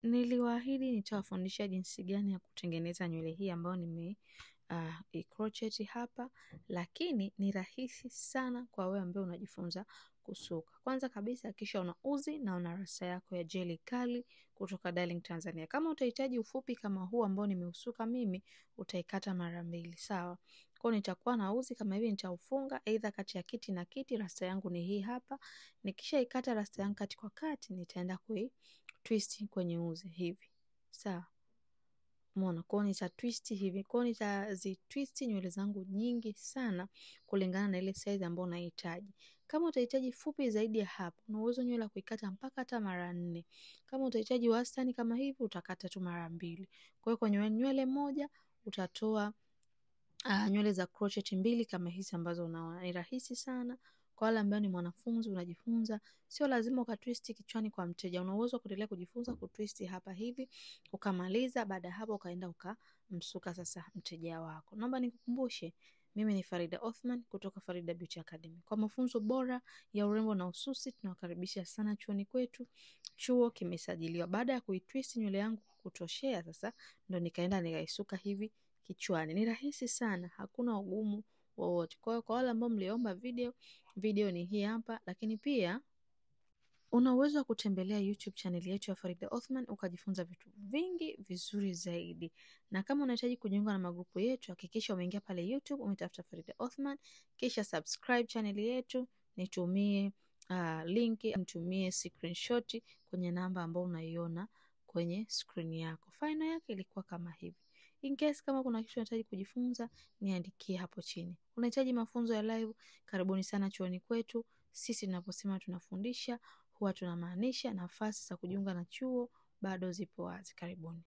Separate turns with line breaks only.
Niliwaahidi nitawafundisha jinsi gani ya kutengeneza nywele hii ambayo crochet hapa, lakini ni rahisi sana kwa wewe ambaye unajifunza kusuka. Kwanza kabisa kisha una uzi na una rasta yako ya jeli kali kutoka Darling Tanzania. Kama utahitaji ufupi kama huu ambao nimeusuka mimi, utaikata mara 2, sawa? Kwa nitakuwa na uzi kama hivi, nitaufunga aidha kati ya kiti na kiti. Rasta yangu ni hii hapa. Nikisha ikata rasta yangu kati kwa kati, nitaenda twist kwenye uzi hivi, sawa? Umeona? Kwa nita twist hivi, kwa nitazitwist nywele zangu nyingi sana kulingana na ile size ambayo unahitaji. Kama utahitaji fupi zaidi ya hapo, una uwezo nywele kuikata mpaka hata mara 4. Kama utahitaji wastani kama hivi, utakata tu mara 2. Kwa hiyo kwenye nywele moja utatoa nywele za crochet 2 kama hizi ambazo unaona. Ni rahisi sana. Kwa wale ambao ni mwanafunzi unajifunza, sio lazima ukatwist kichwani kwa mteja. Una uwezo kuendelea kujifunza kutwist hapa hivi, ukamaliza. Baada hapo ukaenda ukamsuka sasa mteja wako. Naomba nikukumbushe, mimi ni Farida Othman kutoka Farida Beauty Academy. Kwa mafunzo bora ya urembo na ususi, tunawakaribisha sana chuoni kwetu. Chuo kimesajiliwa. Baada ya kuitwist nywele yangu kutoshea, sasa ndo nikaenda nikaisuka hivi kichwani. Ni rahisi sana, hakuna ugumu wowote. Kwa hiyo kwa wale ambao mliomba video ni hii hapa, lakini pia una uwezo wa kutembelea YouTube channel yetu ya Farida Othman ukajifunza vitu vingi vizuri zaidi. Na kama unahitaji kujiunga na magrupu yetu, hakikisha umeingia pale YouTube, umetafuta Farida Othman, kisha subscribe channel yetu, nitumie link, nitumie screenshot kwenye namba ambayo unaiona kwenye screen yako. Final yake ilikuwa kama hivi. In case kama kuna kitu unahitaji kujifunza, niandikie hapo chini. Unahitaji mafunzo ya live, karibuni sana chuoni kwetu. Sisi tunaposema tunafundisha, huwa tunamaanisha. Nafasi za kujiunga na chuo bado zipo wazi. Karibuni.